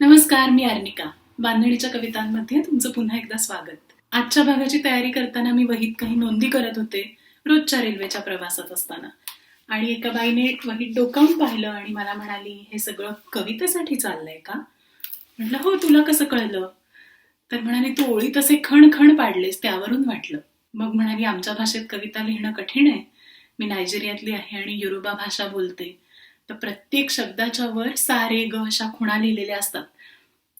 नमस्कार, मी अर्निका. बांधणीच्या कवितांमध्ये तुमचं पुन्हा एकदा स्वागत. आजच्या भागाची तयारी करताना मी वहीत काही नोंदी करत होते, रोजच्या रेल्वेच्या प्रवासात असताना. आणि एका बाईने वहीत डोकावून पाहिलं आणि मला म्हणाली, हे सगळं कवितेसाठी चाललंय का? म्हटलं, हो, तुला कसं कळलं? तर म्हणाली, तू ओळीत असे खण खण पाडलेस, त्यावरून वाटलं. मग म्हणाली, आमच्या भाषेत कविता लिहिणं कठीण आहे. मी नायजेरियातली आहे आणि योरुबा भाषा बोलते. तर प्रत्येक शब्दाच्या वर सा रे ग अशा खुणा लिहिलेल्या असतात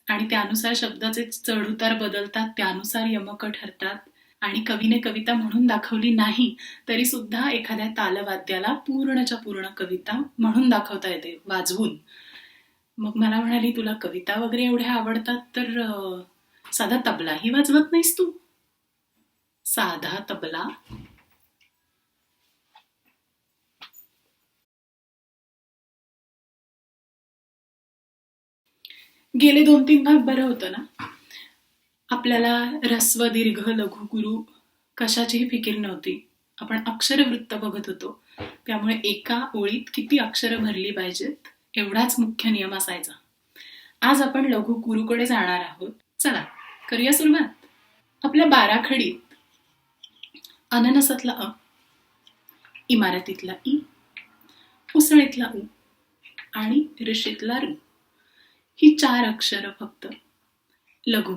आणि त्यानुसार शब्दाचे चढउतार बदलतात, त्यानुसार यमक ठरतात. आणि कवीने कविता म्हणून दाखवली नाही तरी सुद्धा एखाद्या तालवाद्याला पूर्णच्या पूर्ण कविता म्हणून दाखवता येते, वाजवून. मग मला म्हणाली, तुला कविता वगैरे एवढ्या आवडतात तर साधा तबलाही वाजवत नाहीस तू? साधा तबला? गेले 2-3 भाग बरं होतं ना? आपल्याला ऱ्हस्व दीर्घ लघु गुरु कशाचीही फिकीर नव्हती. आपण अक्षरवृत्त बघत होतो, त्यामुळे एका ओळीत किती अक्षरं भरली पाहिजेत एवढाच मुख्य नियम असायचा. आज आपण लघु गुरुकडे जाणार आहोत. चला, करूया सुरुवात. आपल्या बाराखडीत अननसातला अ, इमारतीतला ई, उसळीतला उ आणि ऋषीतला ऋ ही 4 अक्षरं फक्त लघु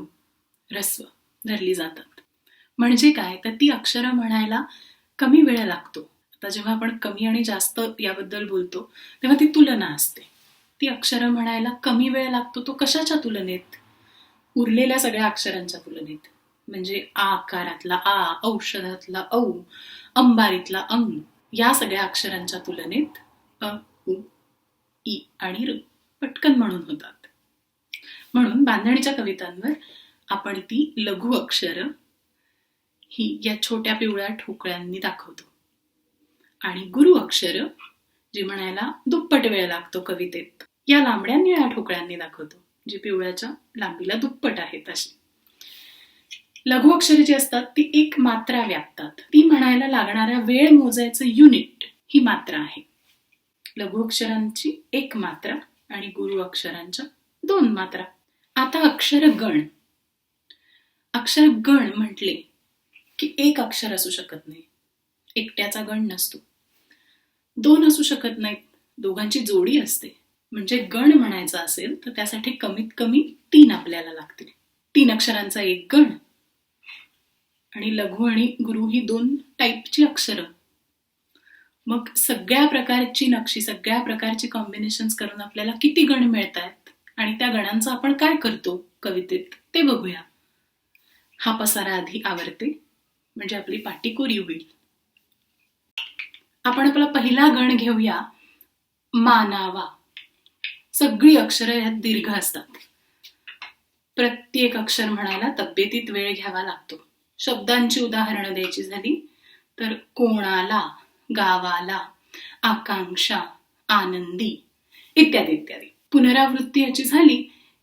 ऱ्हस्व धरली जातात. म्हणजे काय, तर ती अक्षरं म्हणायला कमी वेळ लागतो. आता जेव्हा आपण कमी आणि जास्त याबद्दल बोलतो तेव्हा ती तुलना असते. ती अक्षरं म्हणायला कमी वेळ लागतो, तो कशाच्या तुलनेत? उरलेल्या सगळ्या अक्षरांच्या तुलनेत. म्हणजे आ आकारातला आ, औषधातला औ, अंबारीतला अंग, या सगळ्या अक्षरांच्या तुलनेत अ, उ, ई आणि ऋ पटकन म्हणून होतात. म्हणून बांधणीच्या कवितांवर आपण ती लघु अक्षरं ही या छोट्या पिवळ्या ठोकळ्यांनी दाखवतो. आणि गुरु अक्षरं, जी म्हणायला दुप्पट वेळ लागतो कवितेत, या लांबड्या निळ्या ठोकळ्यांनी दाखवतो, जी पिवळ्याच्या लांबीला दुप्पट आहेत अशी. लघु अक्षरे जी असतात ती एक मात्रा व्यापतात. ती म्हणायला लागणारा वेळ मोजायचं युनिट ही मात्रा आहे. लघु अक्षरांची 1 मात्रा आणि गुरु अक्षरांच्या 2 मात्रा. आता अक्षरगण. अक्षरगण म्हटले की 1 अक्षर असू शकत नाही, एकट्याचा गण नसतो. 2 असू शकत नाहीत, दोघांची जोडी असते. म्हणजे गण म्हणायचा असेल तर त्यासाठी कमीत कमी 3 आपल्याला लागतील. 3 अक्षरांचा एक गण. आणि लघु आणि गुरु ही 2 टाईपची अक्षरं. मग सगळ्या प्रकारची नक्षी, सगळ्या प्रकारची कॉम्बिनेशन्स करून आपल्याला किती गण मिळतात आणि त्या गणांचं आपण काय करतो कवितेत ते बघूया. हा पसारा आधी आवरते, म्हणजे आपली पाटी कोरी होईल. आपण आपला पहिला गण घेऊया, मानावा. सगळी अक्षरं ह्यात दीर्घ असतात. प्रत्येक अक्षर म्हणायला तब्येतीत वेळ घ्यावा लागतो. शब्दांची उदाहरणं द्यायची झाली तर कोणाला, गावाला, आकांक्षा, आनंदी इत्यादी इत्यादी. पुनरावृत्ती याची झाली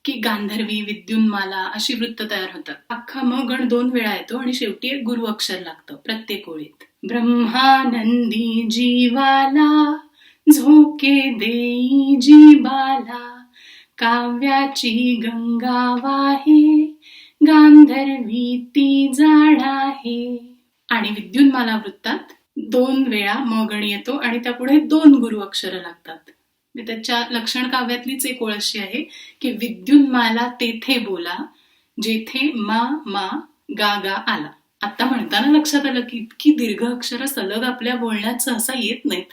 की गांधर्वी, विद्युन्माला अशी वृत्त तयार होतात. अख्खा म गण 2 वेळा येतो आणि शेवटी एक गुरु अक्षर लागतं प्रत्येक ओळीत. ब्रह्मानंदी जीवाला, झोके देई जीवाला, काव्याची गंगा वाहे, गांधर्वी ती जाण आहे. आणि विद्युन्माला वृत्तात 2 वेळा म गण येतो आणि त्यापुढे 2 गुरु अक्षरं लागतात. त्याच्या लक्षण काव्यातलीच एक ओळ अशी आहे की विद्युन्माला तेथे बोला, जेथे मा मा गा गा आला. आता म्हणताना लक्षात आलं की इतकी दीर्घ अक्षरं सलग आपल्या बोलण्यात सहसा येत नाहीत.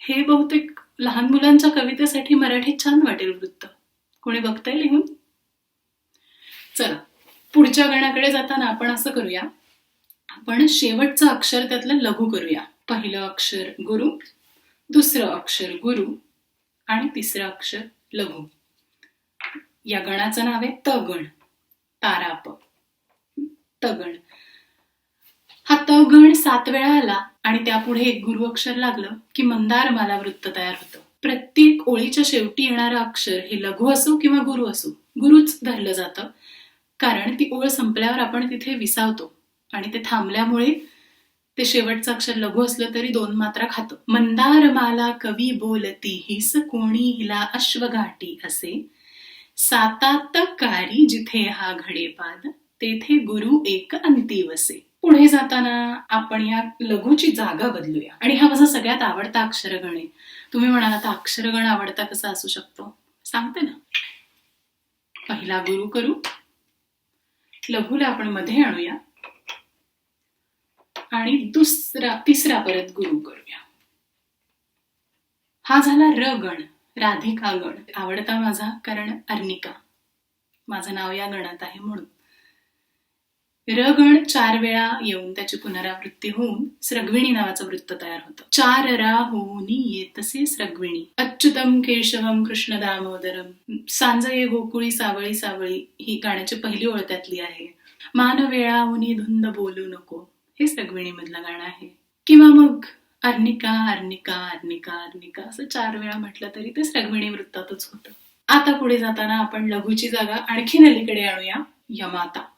हे बहुतेक लहान मुलांच्या कवितेसाठी मराठीत छान वाटेल वृत्त. कोणी बघताय लिहून? चला, पुढच्या गणाकडे जाताना आपण असं करूया, आपण शेवटचं अक्षर त्यातलं लघु करूया. पहिलं अक्षर गुरु, दुसरं अक्षर गुरु आणि तिसरं अक्षर लघु. या गणाचं नाव आहे तगण. ताराप, तगण. हा तगण 7 वेळा आला आणि त्यापुढे एक गुरु अक्षर लागलं की मंदारमाला वृत्त तयार होतं. प्रत्येक ओळीच्या शेवटी येणारं अक्षर हे लघु असो किंवा गुरु असो, गुरुच धरलं जातं, कारण ती ओळ संपल्यावर आपण तिथे विसावतो आणि ते थांबल्यामुळे ते शेवटचं अक्षर लघु असलं तरी 2 मात्रा खातं. मंदारमाला कवी बोलती, हिस कोणी हिला अश्वघाटी असे, सातात कारी जिथे हा घडेपाद, तेथे गुरु एक अंती वसे. पुढे जाताना आपण या लघुची जागा बदलूया आणि हा माझा सगळ्यात आवडता अक्षरगण आहे. तुम्ही म्हणाल आता अक्षरगण आवडता कसा असू शकतो, सांगते ना. पहिला गुरु करू, लघुला आपण मध्ये आणूया आणि तिसरा परत गुरु करूया. हा झाला र गण, राधिका गण. आवडता माझा, कारण अर्निका माझं नाव या गणात आहे म्हणून. र गण 4 वेळा येऊन त्याची पुनरावृत्ती होऊन स्रग्विणी नावाचं वृत्त तयार होतं. 4 रा होऊनी येतसे स्रग्विणी, अच्युतम केशवम कृष्ण दामोदरम, सांजये गोकुळी सावळी सावळी ही गाण्याची पहिली ओळ त्यातली आहे. मान वेळाहुनी धुंद बोलू नको, हे स्रग्विणी मधलं गाणं आहे. किंवा मग अर्निका अर्निका अर्निका अर्निका असं 4 वेळा म्हटलं तरी ते स्रग्विणी वृत्तातच होतं. आता पुढे जाताना आपण लघुची जागा आणखीन अलीकडे आणूया, यमाता.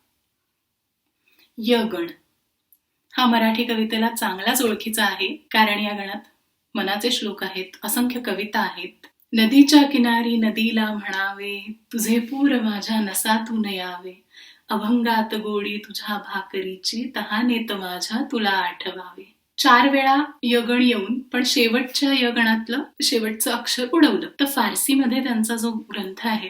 य गण हा मराठी कवितेला चांगलाच ओळखीचा आहे, कारण या गणात मनाचे श्लोक आहेत, असंख्य कविता आहेत. नदीच्या किनारी नदीला म्हणावे, तुझे पूर माझ्या नसातून यावे, अभंगात गोडी तुझ्या भाकरीची, तहानेत माझ्या तुला आठवावे. 4 वेळा यगण येऊन पण शेवटच्या यगणातलं शेवटचं अक्षर उडवलं. तर फारसीमध्ये त्यांचा जो ग्रंथ आहे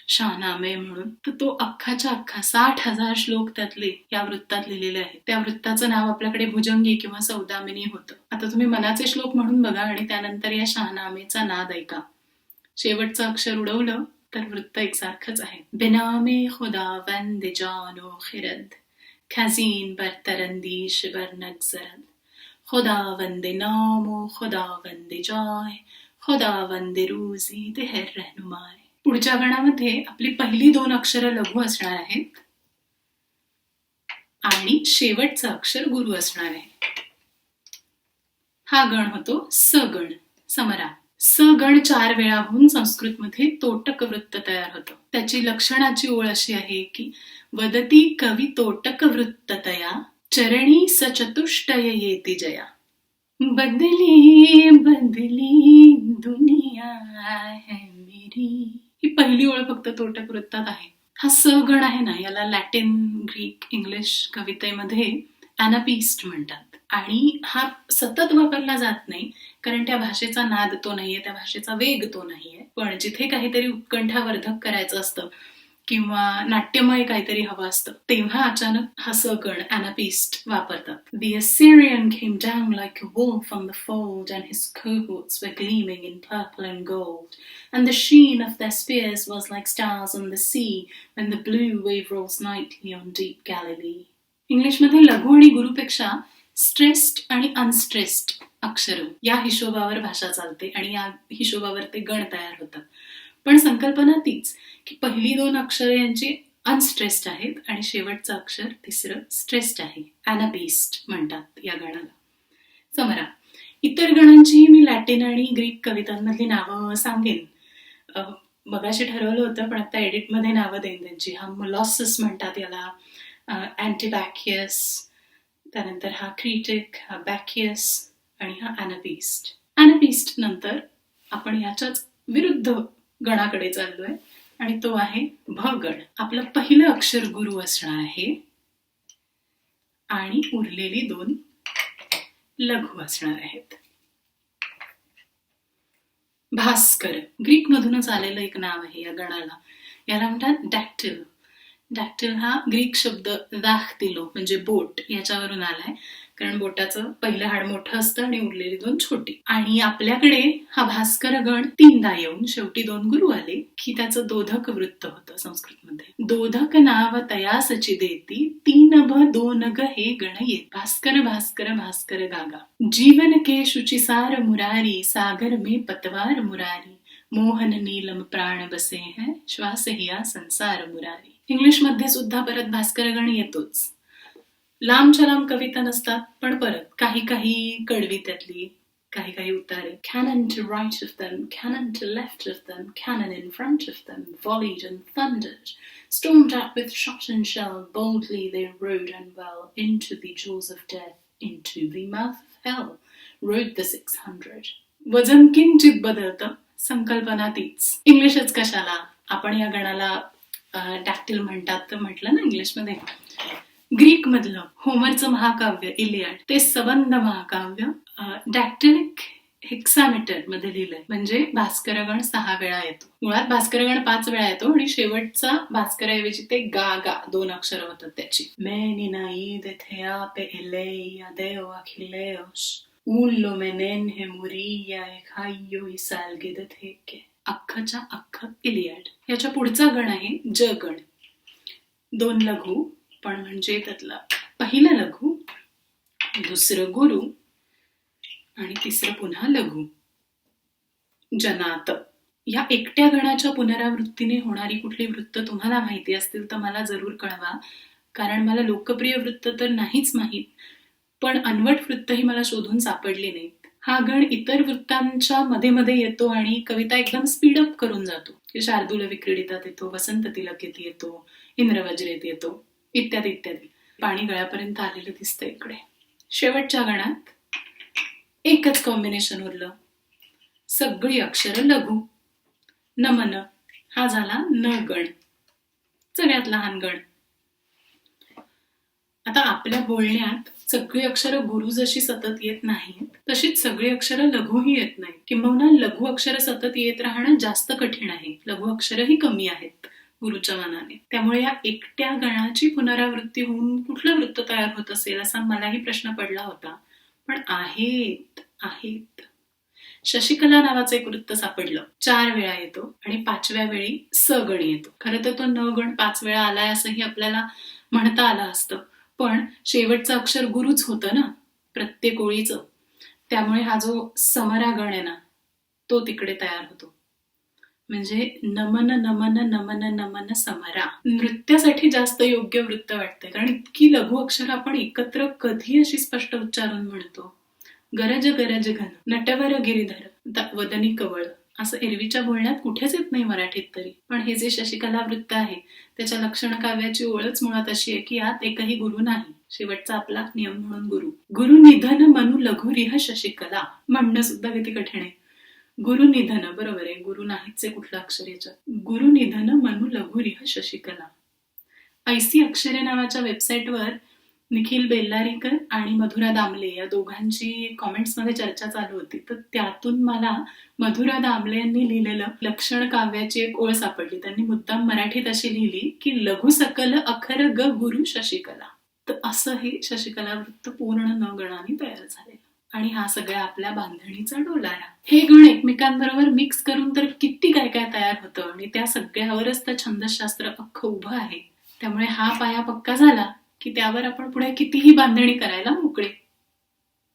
शाहनामे म्हणून, तर तो अख्खाच्या अख्खा 60,000 श्लोक त्यातले या वृत्तात लिहिलेले आहेत. त्या वृत्ताचं नाव आपल्याकडे भुजंगी किंवा सौदामिनी होतं. आता तुम्ही मनाचे श्लोक म्हणून बघा आणि त्यानंतर या शाहनामेचा नाद ऐका. शेवटचं अक्षर उडवलं तर वृत्त एकसारखंच आहे. बिनामे खुदावंद जानो खिरद, खजीन बरतरंदीश बरनगजरद, खुदावंद नामो खुदावंद जाय, खुदावंद रोजी देहर रहनुमाय. पुढच्या गणामध्ये आपली पहिली 2 अक्षरं लघु असणार आहेत आणि शेवटचं अक्षर गुरु असणार आहे. हा गण होतो स गण, समरा. स गण 4 वेळा होऊन संस्कृतमध्ये तोटक वृत्त तयार होतं. त्याची लक्षणाची ओळ अशी आहे की वदती कवी तोटक वृत्ततया, चरणी सचतुष्टय येती जया. बदली बदली दुनिया है मेरी, ही पहिली ओळ फक्त तोटक वृत्तात आहे. हा स गण आहे ना, याला लॅटिन, ग्रीक, इंग्लिश कवितेमध्ये अॅनापिस्ट म्हणतात आणि हा सतत वापरला जात नाही, कारण त्या भाषेचा नाद तो नाहीये, त्या भाषेचा वेग तो नाहीये. पण जिथे काहीतरी उत्कंठावर्धक करायचं असतं किंवा नाट्यमय काहीतरी हवं असतं, तेव्हा अचानक हा स गण अॅनापिस्ट वापरतात. The Assyrian came down like a wolf on the fold, and his cohorts were gleaming in purple and gold, and the sheen of their spears was like stars on the sea, when the blue wave rolls nightly on deep Galilee. इंग्लिशमध्ये लघु आणि गुरुपेक्षा stressed आणि unstressed अक्षर या हिशोबावर भाषा चालते आणि या हिशोबावर ते गण तयार होतात. पण संकल्पना तीच की पहिली 2 अक्षरे यांची अनस्ट्रेस्ड आहेत आणि शेवटचं अक्षर तिसरं स्ट्रेस्ड आहे. अॅनापिस्ट म्हणतात या गणाला. समरा. इतर गणांची मी लॅटिन आणि ग्रीक कवितांमधली नावं सांगेन. मगाशी ठरवलं होतं पण आता एडिटमध्ये नावं देईन त्यांची. हा मोलॉसस म्हणतात याला, अँटीबॅकियस, त्यानंतर हा क्रिटिक, हा बॅकियस आणि हा अॅनापिस्ट. अॅनापिस्ट नंतर आपण ह्याच्याच विरुद्ध गणाकडे चाललोय आणि तो आहे भ गण. आपलं पहिलं अक्षर गुरु असणार आहे आणि उरलेली 2 लघु असणार आहेत. भास्कर ग्रीक मधूनच आलेलं एक नाव आहे या गणाला. याला म्हणतात डॅक्टिल. डॅक्टिल हा ग्रीक शब्द दाख्तिलो म्हणजे बोट याच्यावरून आलाय, कारण बोटाचं पहिलं हाड मोठं असतं आणि उरलेली 2 छोटी. आणि आपल्याकडे हा भास्कर गण 3दा येऊन शेवटी 2 गुरु आले की त्याचं दोधक वृत्त होतं संस्कृतमध्ये. दोधक नाव तयासची देती, 3 भ 2 ग हे गण येत, भास्कर भास्कर भास्कर गागा. जीवन के शुचिसार मुरारी, सागर में पतवार मुरारी, मोहन नीलम प्राण बसे हैं, श्वास हिया संसार मुरारी. इंग्लिशमध्ये सुद्धा परत भास्कर गण येतोच. लांबच्या लांब कविता नसतात, पण परत काही काही कडवी त्यातली, काही काही उतारे. Cannon to right of them, cannon to left of them, cannon in front of them, volleyed and thundered. Stormed at with shot and shell, boldly they rode and well, into the jaws of death, into the mouth of hell, rode the 600. वजन किंचित बदलतं, संकल्पना तीच. इंग्लिशच कशाला, आपण या गणाला डॅक्टिल म्हणतात तर म्हटलं ना इंग्लिशमध्ये. ग्रीक मधलं होमरचं महाकाव्य इलियाड ते सबंध महाकाव्य डॅक्टिलिक हेक्सामीटर मध्ये लिहिलंय. म्हणजे भास्करगण 6 वेळा येतो. मुळात भास्करगण 5 वेळा येतो आणि शेवटचा भास्कराऐवजी ते गा गा 2 अक्षर होतात त्याची. Meninaide theape eleia deo Achilleos ullo menenhe muria e caio i salgide theke. अख्खच्या अख्ख इलियाड. याच्या पुढचा गण आहे ज गण. 2 लघु पण म्हणजे त्यातला पहिलं लघु, दुसरं गुरु आणि तिसरं पुन्हा लघु. जनात. या एकट्या गणाच्या पुनरावृत्तीने होणारी कुठली वृत्त तुम्हाला माहिती असतील तर मला जरूर कळवा, कारण मला लोकप्रिय वृत्त तर नाहीच माहीत, पण अनवट वृत्तही मला शोधून सापडली नाहीत. हा गण इतर वृत्तांच्या मध्ये मध्ये येतो आणि कविता एकदम स्पीडअप करून जातो. शार्दूल विक्रीडितात येतो, वसंत तिलकेत येतो, इंद्रवज्रेत येतो, इत्यादी इत्यादी. पाणी गळ्यापर्यंत आलेलं दिसतं इकडे. शेवटच्या गणात एकच कॉम्बिनेशन उरलं, सगळी अक्षरं लघु. नमन हा झाला न गण, सगळ्यात लहान गण. आता आपल्या बोलण्यात सगळी अक्षरं गुरु जशी सतत येत नाहीत तशीच सगळी अक्षरं लघुही येत नाहीत. किंबहुना लघु अक्षरं सतत येत राहणं जास्त कठीण आहे. लघु अक्षरही कमी आहेत गुरुच्या मानाने. त्यामुळे या एकट्या गणाची पुनरावृत्ती होऊन कुठलं वृत्त तयार होत असेल असा मलाही प्रश्न पडला होता. पण आहेत. शशिकला नावाचं एक वृत्त सापडलं. 4 वेळा येतो आणि 5व्या वेळी स गण येतो. खरं तर तो न गण 5 वेळा आलाय असंही आपल्याला म्हणता आलं असतं, पण शेवटचं अक्षर गुरुच होतं ना प्रत्येक ओळीचं. त्यामुळे हा जो समरा गण आहे ना तो तिकडे तयार होतो. म्हणजे नमन नमन नमन नमन समरा नृत्यासाठी जास्त योग्य वृत्त वाटतंय, कारण इतकी लघु अक्षर आपण एकत्र कधी अशी स्पष्ट उच्चारून म्हणतो. गरज गरज घन नटवर गिरिधर वदनी कवळ असं एरवीच्या बोलण्यात कुठेच येत नाही मराठीत तरी. पण हे जे शशिकला वृत्त आहे त्याच्या लक्षण काव्याची ओळच मुळात अशी आहे की यात एकही गुरु नाही. शेवटचा आपला नियम म्हणून गुरु. गुरु निधन मनु लघु रिह शशिकला म्हणणं सुद्धा किती कठीण आहे. गुरु निधन बरोबर आहे, गुरु नाहीच आहे कुठलं अक्षर याच्यात. गुरु निधन मनु लघु रिह शशिकला. ऐसी अक्षरे नावाच्या वेबसाईटवर निखिल बेल्लारीकर आणि मधुरा दामले या दोघांची कॉमेंट्समध्ये चर्चा चालू होती. तर त्यातून मला मधुरा दामले यांनी लिहिलेलं लक्षण काव्याची एक ओळ सापडली. त्यांनी मुद्दाम मराठीत अशी लिहिली की लघु सकल अखर ग गुरु शशिकला. तर असं हे शशिकला वृत्त पूर्ण न गणाने तयार झालेलं. आणि हा सगळ्या आपल्या बांधणीचा डोलारा. हे गण एकमेकांबरोबर मिक्स करून तर किती काय काय तयार होतं आणि त्या सगळ्यावरच तर छंदशास्त्र अख्खं उभं आहे. त्यामुळे हा पाया पक्का झाला की त्यावर आपण पुढे कितीही बांधणी करायला मोकळे.